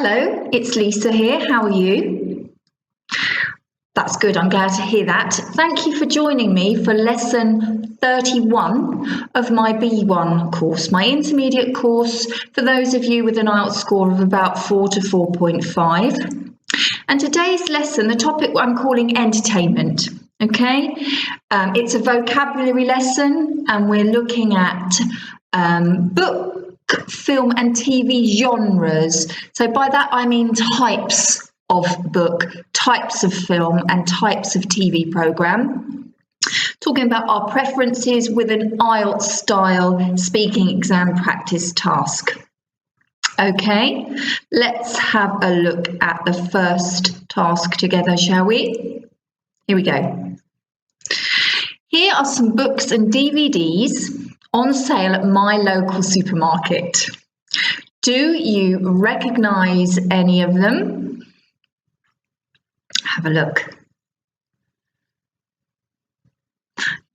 Hello, it's Lisa here. How are you? That's good. I'm glad to hear that. Thank you for joining me for lesson 31 of my B1 course, my intermediate course for those of you with an IELTS score of about 4 to 4.5. And today's lesson, the topic I'm calling entertainment. Okay, it's a vocabulary lesson and we're looking at book, film and TV genres. So by that I mean types of book, types of film and types of TV programme. Talking about our preferences with an IELTS style speaking exam practice task. Okay, let's have a look at the first task together, shall we? Here we go. Here are some books and DVDs on sale at my local supermarket. Do you recognise any of them? Have a look.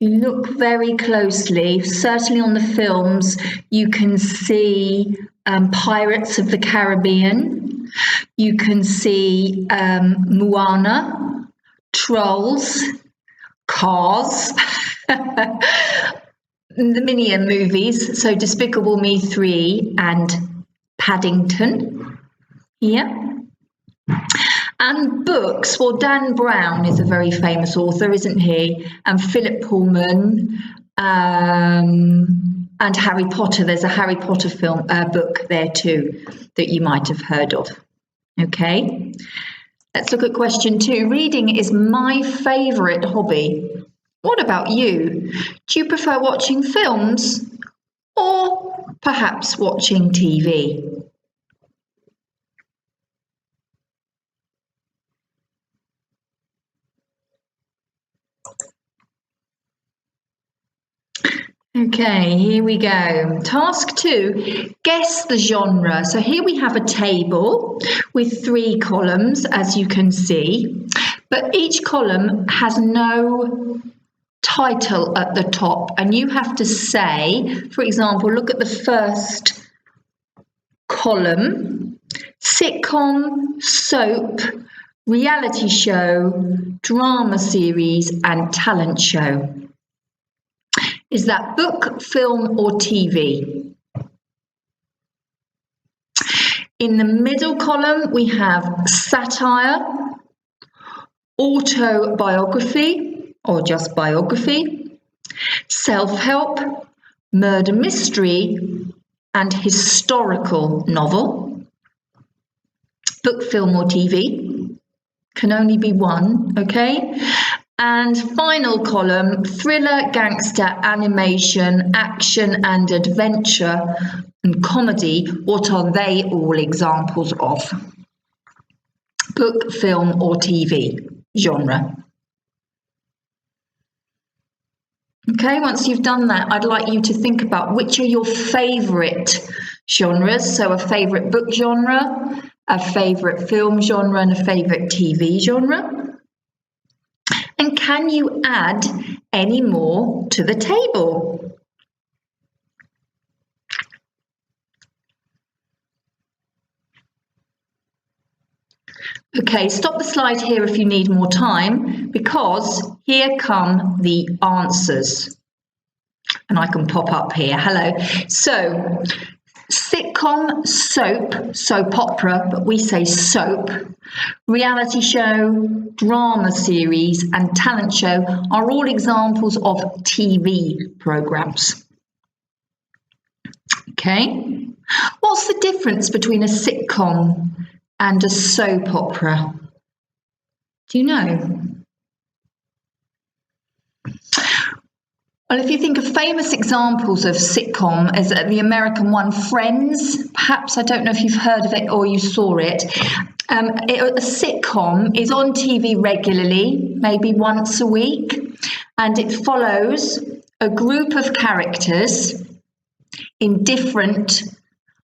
You look very closely, certainly on the films, you can see Pirates of the Caribbean, you can see Moana, Trolls, Cars, the Minion movies, so Despicable Me 3 and Paddington here. And books, well, Dan Brown is a very famous author, isn't he? And Philip Pullman and Harry Potter. There's a Harry Potter film book there too that you might have heard of. Okay, let's look at question 2. Reading is my favourite hobby. What about you? Do you prefer watching films or perhaps watching TV? Okay, here we go. Task 2, guess the genre. So here we have a table with 3 columns, as you can see, but each column has no title at the top, and you have to say, for example, look at the first column: sitcom, soap, reality show, drama series and talent show. Is that book, film or TV? In the middle column we have satire, autobiography or just biography, self-help, murder mystery and historical novel. Book, film or TV, can only be one, okay? And final column, thriller, gangster, animation, action and adventure and comedy. What are they all examples of? Book, film or TV genre. Okay, once you've done that, I'd like you to think about which are your favourite genres. So a favourite book genre, a favourite film genre and a favourite TV genre. And can you add any more to the table? Okay, stop the slide here if you need more time, because here come the answers. And I can pop up here. Hello. So, sitcom, soap, soap opera, but we say soap, reality show, drama series and talent show are all examples of TV programs. Okay, what's the difference between a sitcom and a soap opera? Do you know? Well, if you think of famous examples of sitcom, as the American one, Friends, perhaps, I don't know if you've heard of it or you saw it. A sitcom is on TV regularly, maybe once a week, and it follows a group of characters in different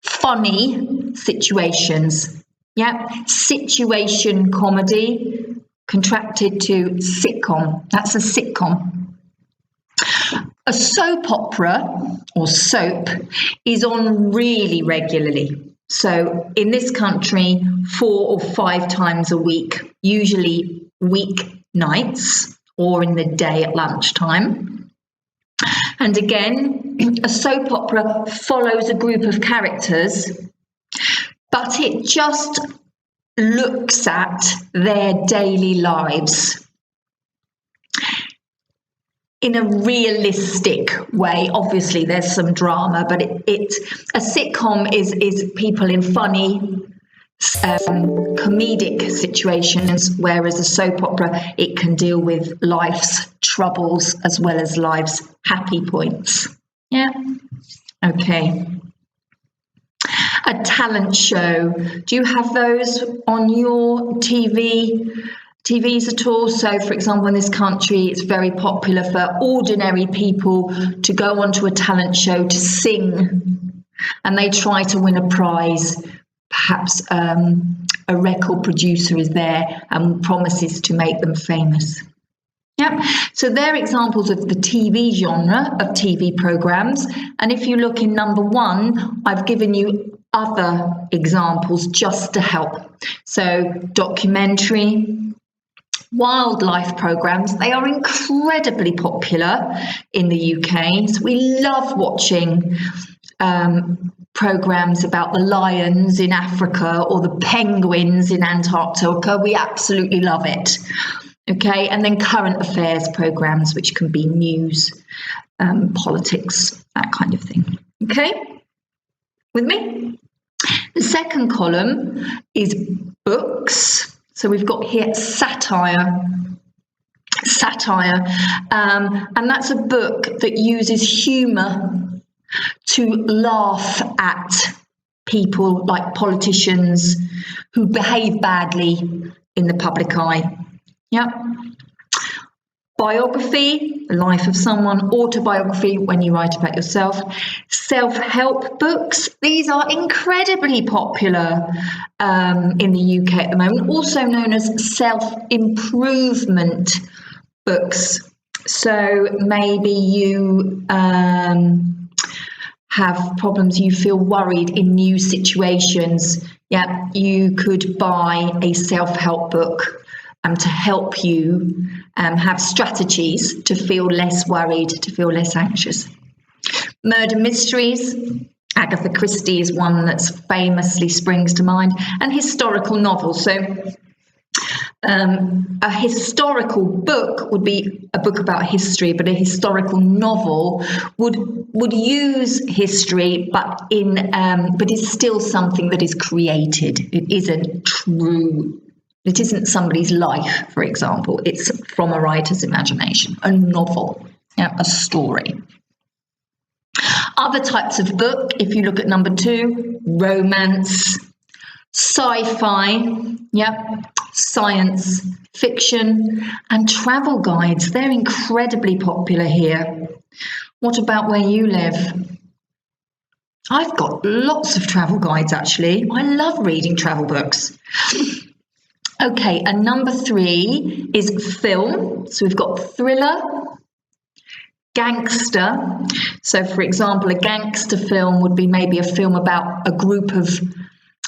funny situations. Yeah, situation comedy, contracted to sitcom. That's a sitcom. A soap opera or soap is on really regularly. So in this country, 4 or 5 times a week, usually weeknights or in the day at lunchtime. And again, a soap opera follows a group of characters, but it just looks at their daily lives in a realistic way. Obviously, there's some drama, but a sitcom is people in funny, comedic situations, whereas a soap opera, it can deal with life's troubles as well as life's happy points. Yeah. Okay. A talent show. Do you have those on your TVs at all? So, for example, in this country, it's very popular for ordinary people to go onto a talent show to sing, and they try to win a prize. Perhaps a record producer is there and promises to make them famous. Yep. So they're examples of the TV genre of TV programs. And if you look in number 1, I've given you other examples just to help. So documentary, wildlife programs, they are incredibly popular in the UK. So we love watching programs about the lions in Africa or the penguins in Antarctica. We absolutely love it. Okay, and then current affairs programs, which can be news, politics, that kind of thing. Okay, with me? The second column is books. So we've got here satire, and that's a book that uses humour to laugh at people like politicians who behave badly in the public eye. Yep. Biography, the life of someone, autobiography, when you write about yourself, self-help books. These are incredibly popular in the UK at the moment, also known as self-improvement books. So maybe you have problems, you feel worried in new situations. Yeah, you could buy a self-help book to help you have strategies to feel less worried, to feel less anxious. Murder mysteries, Agatha Christie is one that famously springs to mind, and historical novels. So a historical book would be a book about history, but a historical novel would use history, but it's still something that is created. It isn't true. It isn't somebody's life, for example. It's from a writer's imagination, a novel, a story. Other types of book, if you look at number 2, romance, sci-fi, science fiction, and travel guides. They're incredibly popular here. What about where you live? I've got lots of travel guides, actually. I love reading travel books. Okay, and number 3 is film. So we've got thriller, gangster. So, for example, a gangster film would be maybe a film about a group of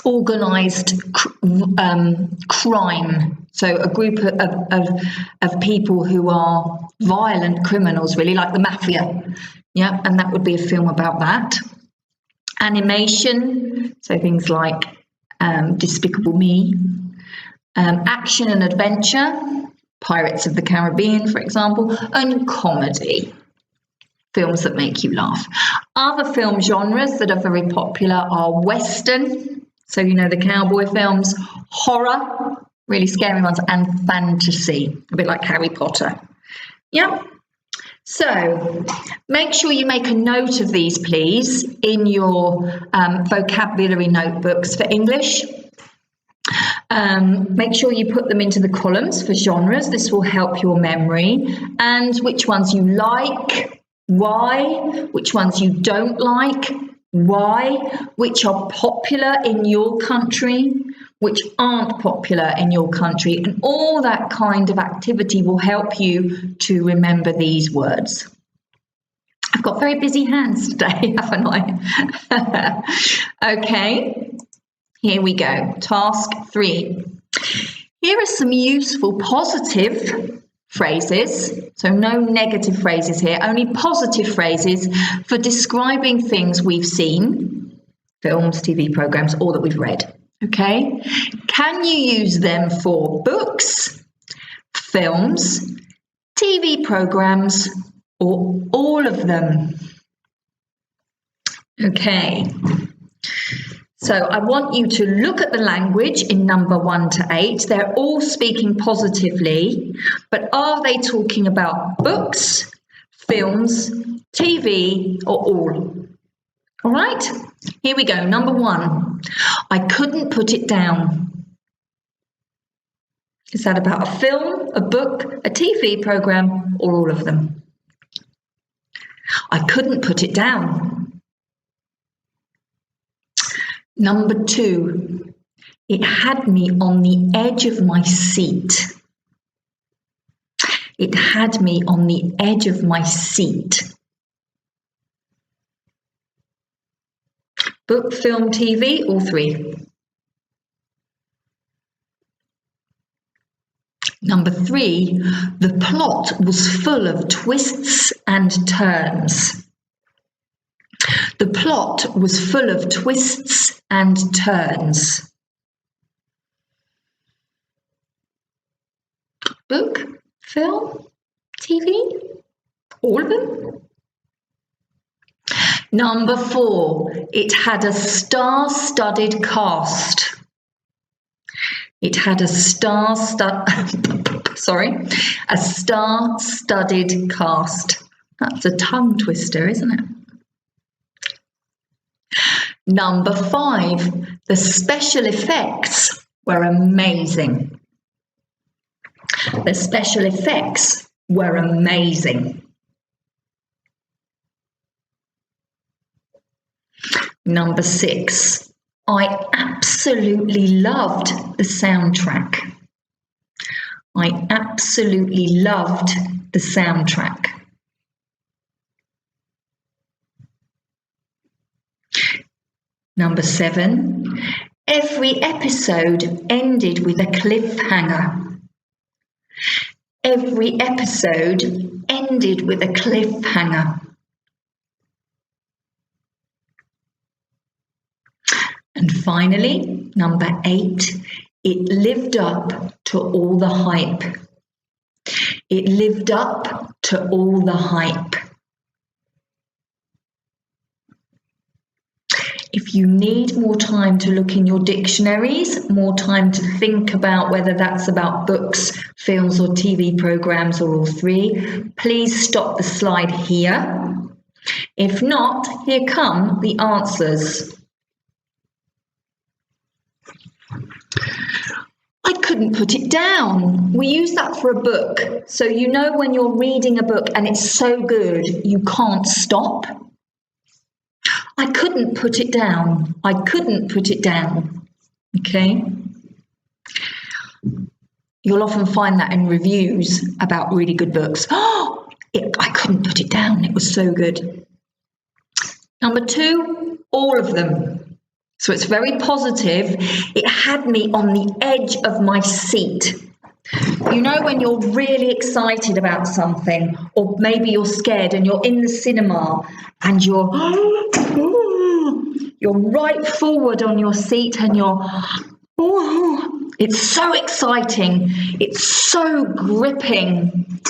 organised crime. So a group of people who are violent criminals, really, like the mafia. Yeah, and that would be a film about that. Animation, so things like Despicable Me. Action and adventure, Pirates of the Caribbean, for example, and comedy, films that make you laugh. Other film genres that are very popular are Western, so you know the cowboy films, horror, really scary ones, and fantasy, a bit like Harry Potter. Yeah. So make sure you make a note of these, please, in your vocabulary notebooks for English. Make sure you put them into the columns for genres. This will help your memory. And which ones you like, why, which ones you don't like, why, which are popular in your country, which aren't popular in your country. And all that kind of activity will help you to remember these words. I've got very busy hands today, haven't I? Okay. Here we go. Task 3. Here are some useful positive phrases. So no negative phrases here, only positive phrases for describing things we've seen, films, TV programs, or that we've read. Okay? Can you use them for books, films, TV programs, or all of them? Okay. So I want you to look at the language in number 1 to 8. They're all speaking positively, but are they talking about books, films, TV, or all? All right, here we go. Number 1, I couldn't put it down. Is that about a film, a book, a TV program, or all of them? I couldn't put it down. Number 2, it had me on the edge of my seat. It had me on the edge of my seat. Book, film, TV, all 3. Number 3, the plot was full of twists and turns. The plot was full of twists and turns. Book, film, TV, all of them. Number 4, it had a star-studded cast. It had a star-studded cast. That's a tongue twister, isn't it? Number 5, the special effects were amazing. The special effects were amazing. Number 6, I absolutely loved the soundtrack. I absolutely loved the soundtrack. Number 7, every episode ended with a cliffhanger. Every episode ended with a cliffhanger. And finally, number 8, it lived up to all the hype. It lived up to all the hype. If you need more time to look in your dictionaries, more time to think about whether that's about books, films, or TV programs, or all 3, please stop the slide here. If not, here come the answers. I couldn't put it down. We use that for a book. So you know when you're reading a book and it's so good, you can't stop. I couldn't put it down. I couldn't put it down. Okay? You'll often find that in reviews about really good books. Oh, I couldn't put it down. It was so good. Number 2, all of them. So it's very positive. It had me on the edge of my seat. You know when you're really excited about something, or maybe you're scared and you're in the cinema and you're right forward on your seat and it's so exciting, it's so gripping.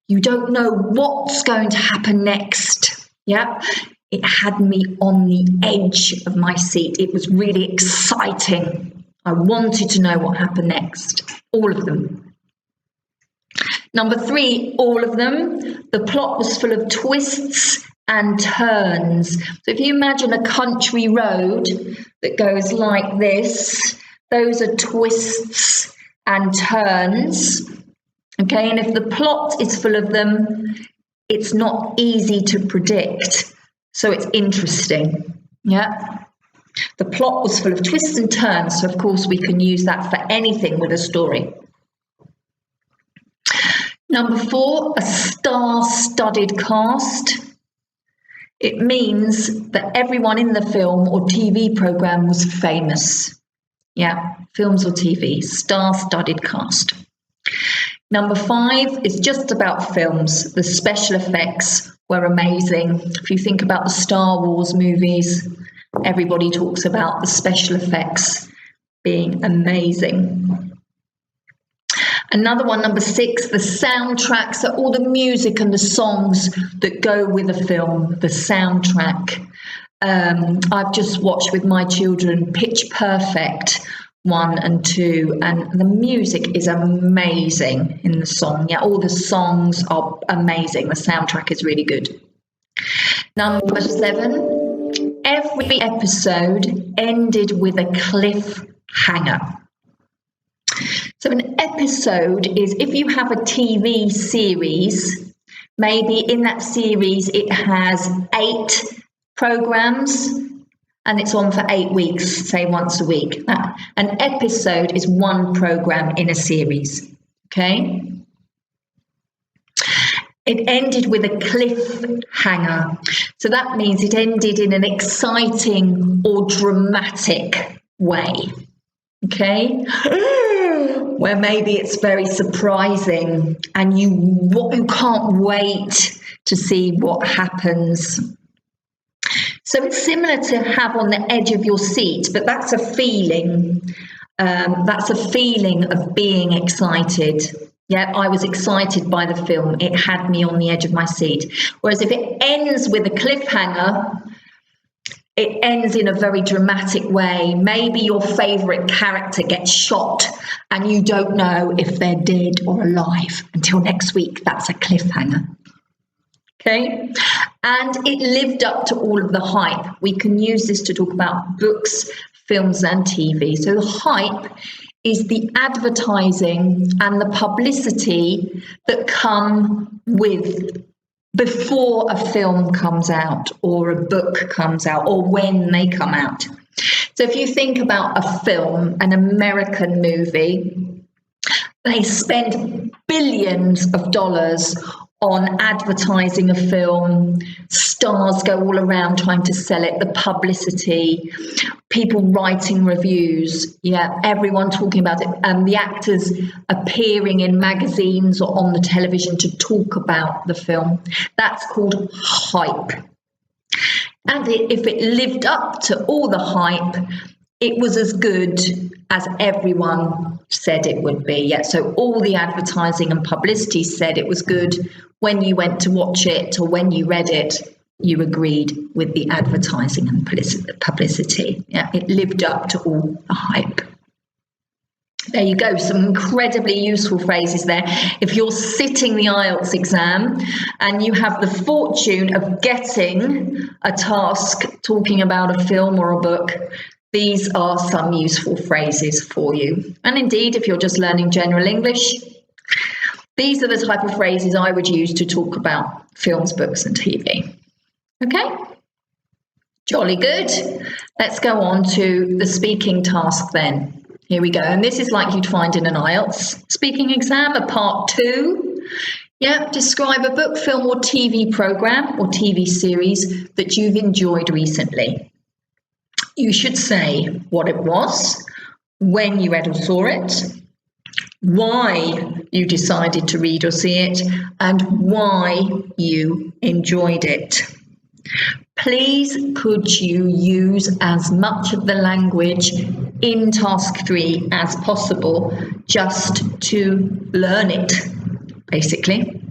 You don't know what's going to happen next. Yeah, it had me on the edge of my seat. It was really exciting. I wanted to know what happened next. All of them. Number 3, all of them. The plot was full of twists and turns. So if you imagine a country road that goes like this, those are twists and turns. Okay, and if the plot is full of them, it's not easy to predict. So it's interesting. Yeah. The plot was full of twists and turns, so of course we can use that for anything with a story. Number 4, a star-studded cast. It means that everyone in the film or TV program was famous. Yeah, films or TV, star-studded cast. Number 5 is just about films. The special effects were amazing. If you think about the Star Wars movies, everybody talks about the special effects being amazing. Another one, number 6, the soundtracks, so all the music and the songs that go with a film, the soundtrack. I've just watched with my children Pitch Perfect 1 and 2, and the music is amazing in the song. Yeah, all the songs are amazing. The soundtrack is really good. Number 7, every episode ended with a cliffhanger. So an episode is if you have a TV series, maybe in that series it has 8 programs and it's on for 8 weeks, say once a week. An episode is 1 program in a series, okay? It ended with a cliffhanger. So that means it ended in an exciting or dramatic way, okay? Where maybe it's very surprising and you can't wait to see what happens. So it's similar to have on the edge of your seat, but that's a feeling. That's a feeling of being excited. Yeah, I was excited by the film. It had me on the edge of my seat. Whereas if it ends with a cliffhanger, it ends in a very dramatic way. Maybe your favourite character gets shot and you don't know if they're dead or alive until next week. That's a cliffhanger. Okay? And it lived up to all of the hype. We can use this to talk about books, films and TV. So the hype is the advertising and the publicity that come with before a film comes out or a book comes out or when they come out. So if you think about a film, an American movie, they spend billions of dollars on advertising a film. Stars go all around trying to sell it, the publicity, people writing reviews, yeah, everyone talking about it, and the actors appearing in magazines or on the television to talk about the film. That's called hype. And if it lived up to all the hype, it was as good as everyone said it would be. Yeah, so all the advertising and publicity said it was good. When you went to watch it or when you read it, you agreed with the advertising and publicity. Yeah, it lived up to all the hype. There you go, some incredibly useful phrases there. If you're sitting the IELTS exam and you have the fortune of getting a task talking about a film or a book, these are some useful phrases for you. And indeed, if you're just learning general English, these are the type of phrases I would use to talk about films, books and TV. Okay? Jolly good. Let's go on to the speaking task then. Here we go. And this is like you'd find in an IELTS speaking exam, a part 2. Yeah, describe a book, film or TV program or TV series that you've enjoyed recently. You should say what it was, when you read or saw it, why you decided to read or see it, and why you enjoyed it. Please could you use as much of the language in task 3 as possible just to learn it, basically.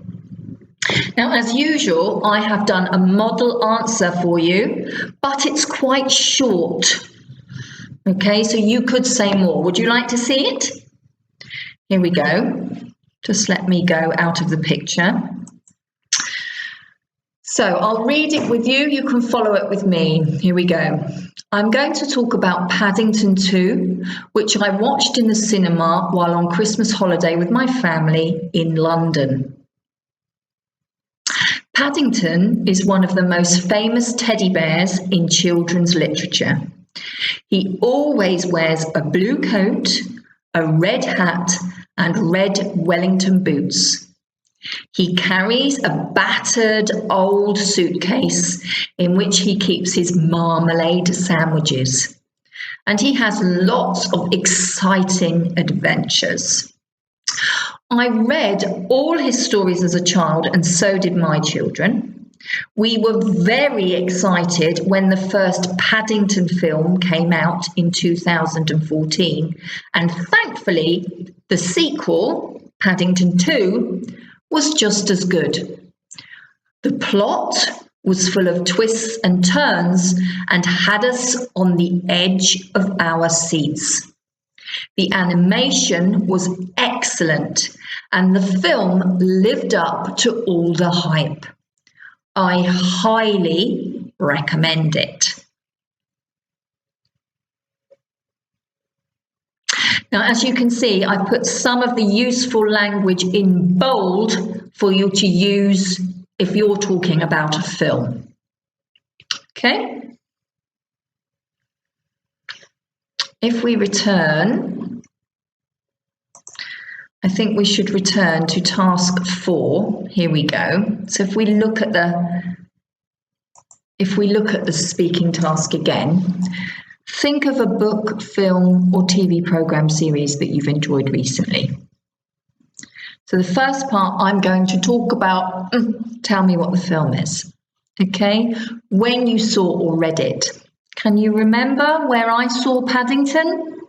Now, as usual, I have done a model answer for you, but it's quite short. Okay, so you could say more. Would you like to see it? Here we go. Just let me go out of the picture. So I'll read it with you. You can follow it with me. Here we go. I'm going to talk about Paddington 2, which I watched in the cinema while on Christmas holiday with my family in London. Paddington is one of the most famous teddy bears in children's literature. He always wears a blue coat, a red hat, and red Wellington boots. He carries a battered old suitcase in which he keeps his marmalade sandwiches. and he has lots of exciting adventures. I read all his stories as a child, and so did my children. We were very excited when the first Paddington film came out in 2014, and thankfully the sequel, Paddington 2, was just as good. The plot was full of twists and turns and had us on the edge of our seats. The animation was excellent, and the film lived up to all the hype. I highly recommend it. Now, as you can see, I put some of the useful language in bold for you to use if you're talking about a film. Okay? If we return, I think we should return to task 4. Here we go. So if we look at the speaking task again, think of a book, film, or TV program series that you've enjoyed recently. So the first part, I'm going to talk about, tell me what the film is. Okay? When you saw or read it. Can you remember where I saw Paddington?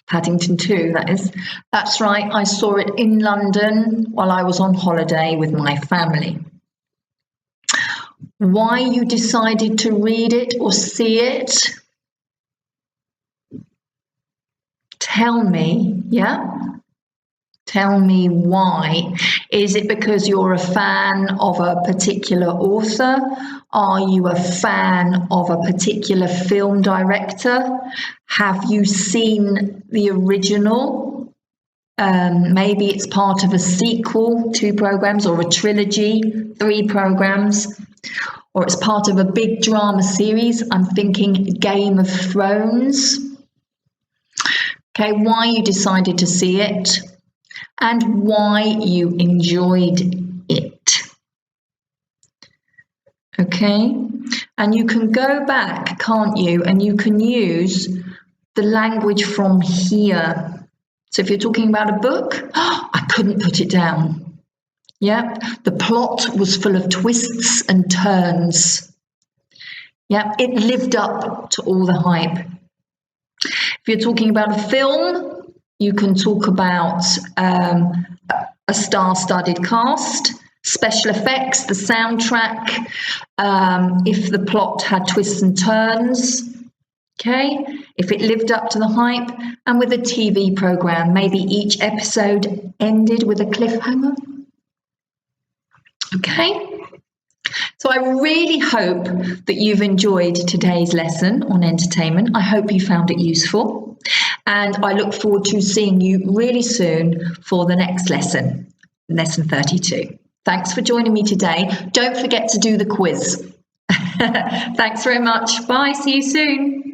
Paddington 2, that is. That's right, I saw it in London while I was on holiday with my family. Why you decided to read it or see it? Tell me, yeah? Tell me why. Is it because you're a fan of a particular author? Are you a fan of a particular film director? Have you seen the original? Maybe it's part of a sequel, 2 programs, or a trilogy, 3 programs, or it's part of a big drama series. I'm thinking Game of Thrones. Okay, why you decided to see it and why you enjoyed it. Okay, and you can go back, can't you? And you can use the language from here. So if you're talking about a book, I couldn't put it down. Yep, the plot was full of twists and turns. Yep, it lived up to all the hype. If you're talking about a film, you can talk about a star-studded cast, special effects, the soundtrack, if the plot had twists and turns, okay, if it lived up to the hype, and with a TV program, maybe each episode ended with a cliffhanger. Okay, so I really hope that you've enjoyed today's lesson on entertainment. I hope you found it useful, and I look forward to seeing you really soon for the next lesson, lesson 32. Thanks for joining me today. Don't forget to do the quiz. Thanks very much. Bye. See you soon.